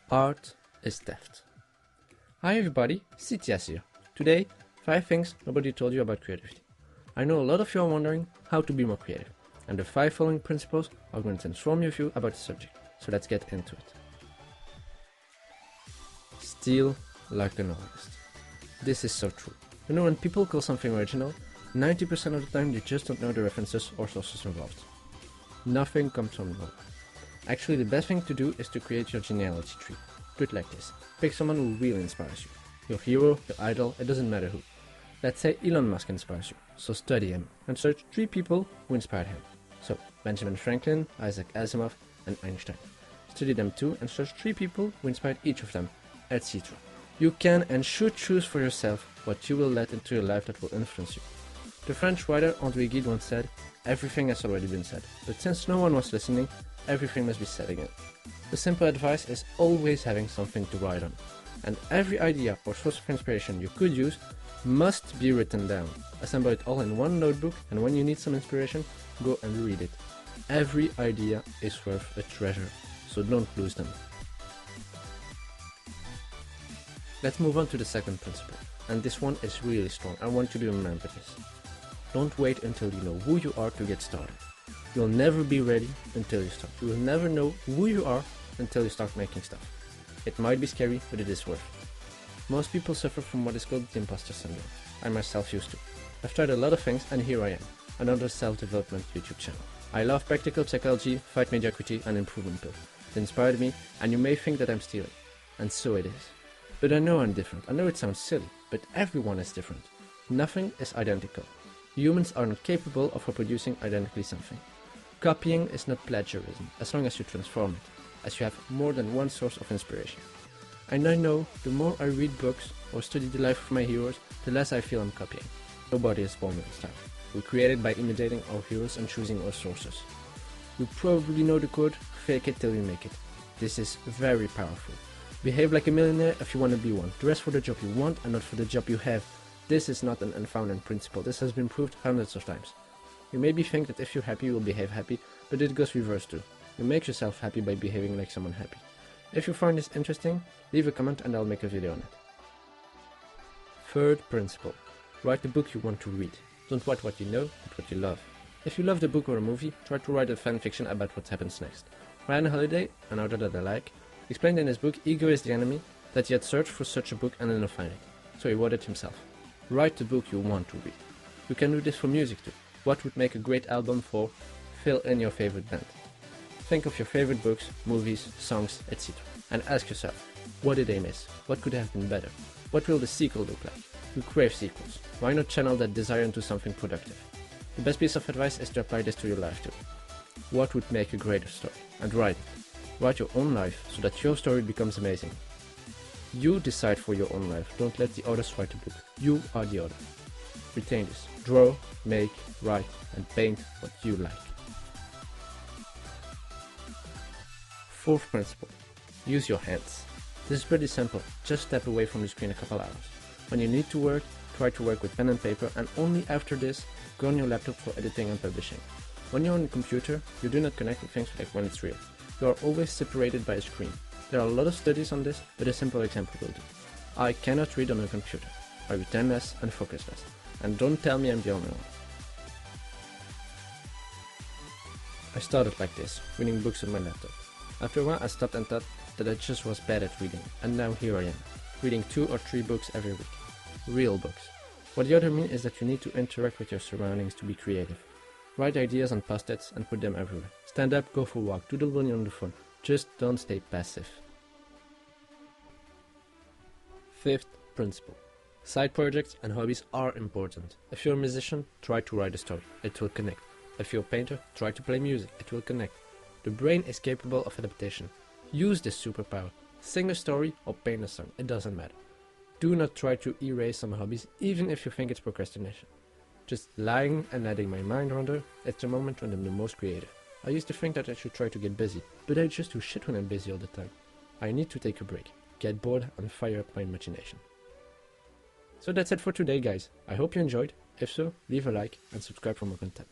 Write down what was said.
Art is theft. Hi everybody, CTS here. Today, 5 things nobody told you about creativity. I know a lot of you are wondering how to be more creative, and the 5 following principles are going to transform your view about the subject. So let's get into it. Steal like an artist. This is so true. You know, when people call something original, 90% of the time they just don't know the references or sources involved. Nothing comes from nowhere. Actually, the best thing to do is to create your genealogy tree. Do it like this. Pick someone who really inspires you. Your hero, your idol, it doesn't matter who. Let's say Elon Musk inspires you, so study him and search 3 people who inspired him. So, Benjamin Franklin, Isaac Asimov and Einstein. Study them too and search 3 people who inspired each of them, etc. You can and should choose for yourself what you will let into your life that will influence you. The French writer André Gide once said, "Everything has already been said, but since no one was listening, everything must be said again." The simple advice is always having something to write on, and every idea or source of inspiration you could use must be written down. Assemble it all in one notebook, and when you need some inspiration, go and read it. Every idea is worth a treasure, so don't lose them. Let's move on to the second principle, and this one is really strong. I want you to remember this. Don't wait until you know who you are to get started. You'll never be ready until you start. You will never know who you are until you start making stuff. It might be scary, but it is worth it. Most people suffer from what is called the imposter syndrome. I myself used to. I've tried a lot of things, and here I am, another self-development YouTube channel. I love practical psychology, fight mediocrity, and improvement pills. It inspired me, and you may think that I'm stealing. And so it is. But I know I'm different. I know it sounds silly, but everyone is different. Nothing is identical. Humans are not capable of reproducing identically something. Copying is not plagiarism, as long as you transform it, as you have more than one source of inspiration. And I know the more I read books or study the life of my heroes, the less I feel I'm copying. Nobody is born with style. We're created by imitating our heroes and choosing our sources. You probably know the quote, "Fake it till you make it." This is very powerful. Behave like a millionaire if you want to be one. Dress for the job you want and not for the job you have. This is not an unfounded principle. This has been proved hundreds of times. You maybe think that if you're happy, you will behave happy, but it goes reverse too. You make yourself happy by behaving like someone happy. If you find this interesting, leave a comment and I'll make a video on it. Third principle. Write the book you want to read. Don't write what you know, but what you love. If you love the book or a movie, try to write a fan fiction about what happens next. Ryan Holiday, an author that I like, explained in his book Ego is the Enemy that he had searched for such a book and didn't find it, so he wrote it himself. Write the book you want to read. You can do this for music too. What would make a great album for? Fill in your favorite band. Think of your favorite books, movies, songs, etc. And ask yourself, what did they miss? What could have been better? What will the sequel look like? You crave sequels. Why not channel that desire into something productive? The best piece of advice is to apply this to your life too. What would make a greater story? And write it. Write your own life so that your story becomes amazing. You decide for your own life. Don't let the others write the book. You are the author. Retain this. Draw, make, write, and paint what you like. Fourth principle. Use your hands. This is pretty simple. Just step away from the screen a couple hours. When you need to work, try to work with pen and paper, and only after this, go on your laptop for editing and publishing. When you're on the computer, you do not connect with things like when it's real. You are always separated by a screen. There are a lot of studies on this, but a simple example will do. I cannot read on a computer. I retain less and focus less. And don't tell me I'm the only one. I started like this, reading books on my laptop. After a while I stopped and thought that I just was bad at reading, and now here I am, reading 2 or 3 books every week. Real books. What the other mean is that you need to interact with your surroundings to be creative. Write ideas on post-its and put them everywhere. Stand up, go for a walk, doodle when you're on the phone. Just don't stay passive. Fifth principle. Side projects and hobbies are important. If you're a musician, try to write a story. It will connect. If you're a painter, try to play music. It will connect. The brain is capable of adaptation. Use this superpower. Sing a story or paint a song. It doesn't matter. Do not try to erase some hobbies, even if you think it's procrastination. Just lying and letting my mind wander, it's the moment when I'm the most creative. I used to think that I should try to get busy, but I just do shit when I'm busy all the time. I need to take a break, get bored and fire up my imagination. So that's it for today guys. I hope you enjoyed. If so, leave a like and subscribe for more content.